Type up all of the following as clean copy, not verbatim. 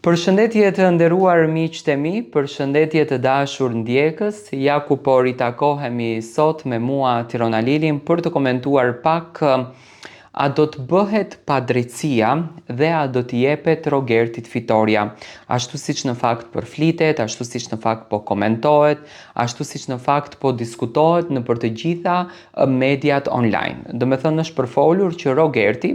Përshëndetje të nderuar miqtë e mi, përshëndetje të dashur ndjekës, ja ku po ritakohemi sot me mua Tirona Lilin për të komentuar pak a do të bëhet padrejtësia dhe a do t'i jepet Rogertit fitoria, ashtu siç në fakt përflitet, ashtu siç në fakt po komentohet, ashtu siç në fakt po diskutohet në për të gjitha mediat online. Do me thënë është përfolur që Rogerti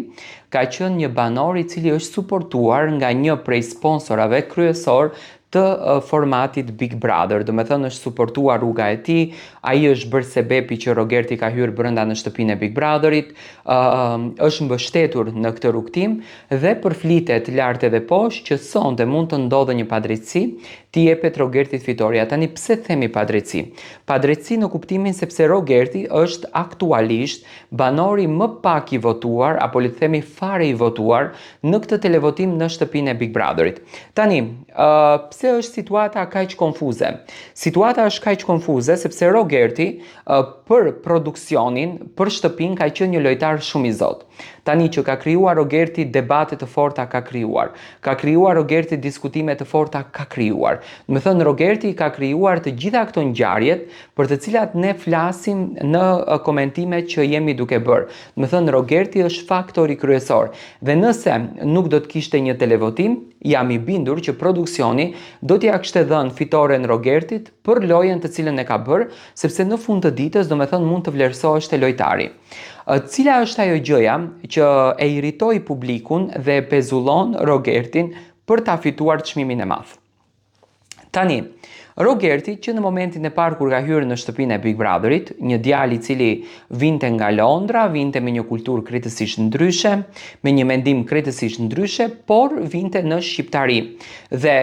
ka qenë një banor I cili është suportuar nga një prej sponsorave kryesor të formatit Big Brother. Do me thënë është suportuar rruga e tij, ai është bërë sebepi që Rogerti ka hyrë brenda në shtëpinë e Big Brotherit, është mbështetur në këtë rrugtim dhe përflitet lart edhe poshtë që sonte mund të ndodhë një padrejtësi t'i jepet Rogertit fitoria. Tani pse themi padrejtësi? Padrejtësi në kuptimin sepse Rogerti është aktualisht banori më pak I votuar, apo le të themi fare I votuar në këtë televotim në shtëpinë e Big Brotherit. Tani, pse është situata kaq konfuze? Situata është kaq konfuze sepse Rogerti për produksionin, për shtëpinë ka qenë një lojtar shumë I zot. Tani që ka krijuar Rogerti debate të forta ka krijuar Rogerti diskutime të forta ka krijuar. Do të thënë Rogerti ka krijuar të gjitha këto ngjarjet për të cilat ne flasim në komentimet që jemi duke bërë. Do të thënë Rogerti është faktori kryesor dhe nëse nuk do të kishte një televotim, jam I bindur që produksioni do t'ia kishte dhënë fitoren Rogertit për lojën të cilën e ka bërë, sepse në fund të ditës do të thënë mund të vlerësoheshte lojtari. Cila është ajo gjëja që e iritoi publikun dhe e pezullon Rogertin për ta fituar çmimin e madh? Tani, Rogerti që në momentin e parë kur ka hyrë në shtëpinë e Big Brotherit, një djalë I cili vinte nga Londra, vinte me një kulturë krejtësisht ndryshe, me një mendim krejtësisht ndryshe, por vinte në shqiptari. Dhe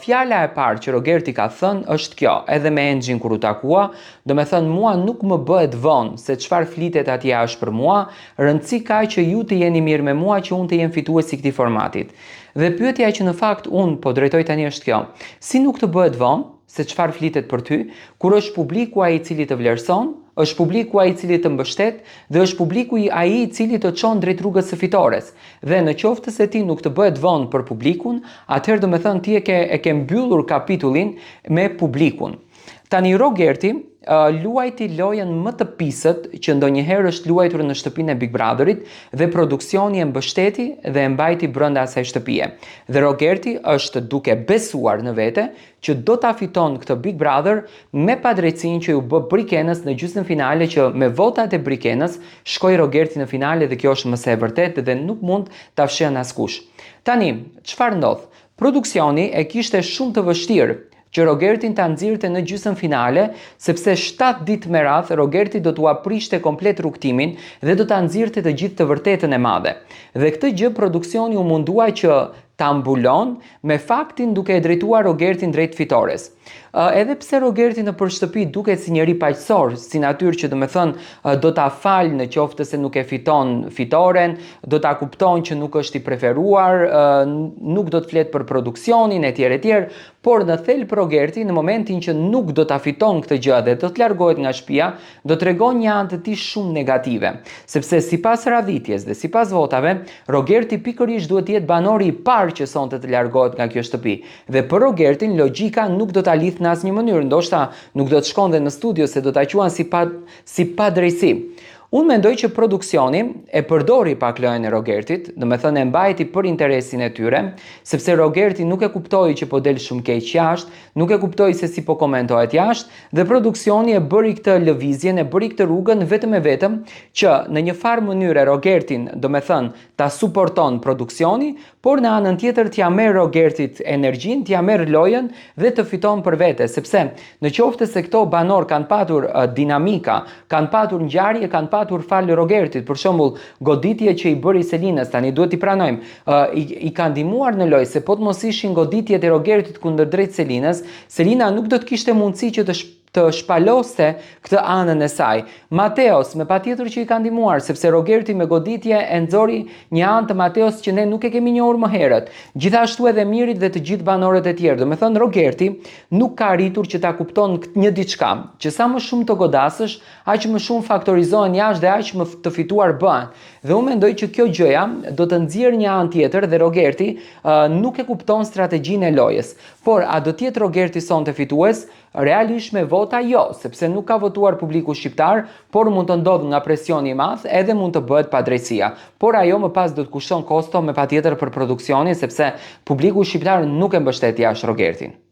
fjala e parë që Rogerti ka thënë është kjo, edhe me Enxhin kur u takua, do me thënë mua nuk më bëhet vonë se çfarë flitet atje është për mua, rëndësi ka që ju të jeni mirë me mua që unë të jem fituesi I këtij formatit. Dhe pyetja që në fakt unë po drejtoj tani është kjo. Si nuk të bëhet vonë se çfarë flitet për ty, kur është publiku ai I cili të vlerëson, është publiku ai I cili të mbështet dhe është publiku ai I cili të çon drejt rrugës së fitores. Dhe në qoftë se ti nuk të bëhet vonë për publikun, atëherë do të thënë ti e ke mbyllur kapitullin me publikun. Tani Rogerti luajti lojën më të pisët që ndonjëherë është luajtur në shtëpinë e Big Brotherit dhe produksioni e mbështeti dhe e mbajti brenda asaj shtëpie. Dhe Rogerti është duke besuar në vete që do ta fiton këtë Big Brother me padrejtësinë që u bë Brikenës në gjysmën finale, që me votat e Brikenës shkoi Rogerti në finale dhe kjo është më së e vërtetë dhe nuk mund ta fshehën askush. Tani, çfarë ndodh? Produksioni e kishte shumë të vështirë që Rogertin ta nxirrte në gjysmën finale, sepse 7 ditë me radhë Rogerti do t'u aprishte komplet rrugtimin dhe do ta nxirrte të gjithë të vërtetën e madhe. Dhe këtë gjë produksioni u mundua që ta mbulon me faktin duke e drejtuar Rogertin drejt fitores. Edhe pse Rogerti në përshtëpi duket si njeri paqësor, si natyrë që do me thënë do ta falë në qoftë se nuk e fiton fitoren, do ta kupton që nuk është I preferuar, nuk do të flet për produksionin etj, por në thelb Rogerti në momentin që nuk do ta fiton këtë gjë dhe do të largohet nga shtëpia, do tregon një anë të tij shumë negative, sepse sipas radhitjes dhe sipas votave, Rogerti pikërisht duhet të jetë banori I parë që sonte të largohet nga kjo shtëpi. Dhe për Rogertin logjika nuk do ta lidh në asnjë mënyrë, ndoshta nuk do të shkonte në studio se do ta quan si padrejtësi. Unë mendoj që produksioni e përdori pak lojën e Rogertit, do me thënë e mbajti për interesin e tyre, sepse Rogerti nuk e kuptoi që po del shumë keq jashtë, nuk e kuptoi se si po komentohet jashtë dhe produksioni e bëri këtë lëvizjen, e bëri këtë rrugën vetëm e vetëm që në një farë mënyrë Rogertin, do me thënë, ta suporton produksioni, por në anën tjetër t'ja merr Rogertit energjinë, t'ja merr lojën dhe të fiton për vete, sepse në qoftë se këto banor kanë patur dinamika, kanë patur ngjarje, kanë patur fal Rogertit, për shembull, goditje që I bëri Selinës, tani duhet I pranojmë, I ka ndihmuar në lojë, se po të mos ishin goditjet e Rogertit kundër drejt Selinës, Selina nuk do të kishte mundësi që të shpaloste këtë anën e saj. Mateos me patjetër që i ka ndihmuar, sepse Rogerti me goditje e nxori një anë të Mateos që ne nuk e kemi njohur më herët. Gjithashtu edhe Mirit dhe të gjithë banorët e tjerë. Do me thënë Rogerti nuk ka arritur që ta kupton një diçka, që sa më shumë të godasësh, aq më shumë faktorizohen jashtë dhe aq më të fituar bëhen. Dhe unë mendoj që kjo gjëja do të nxjerrë një anë tjetër dhe Rogerti nuk e kupton strategjinë e lojës. Por a do të jetë Rogerti sonte fitues? Realisht me vota jo, sepse nuk ka votuar publiku shqiptar, por mund të ndodhë nga presioni i madh edhe mund të bëhet padrejtësia. Por ajo më pas do të kushton kosto me patjetër për produksionin, sepse publiku shqiptar nuk e mbështet jashtë Rogertin.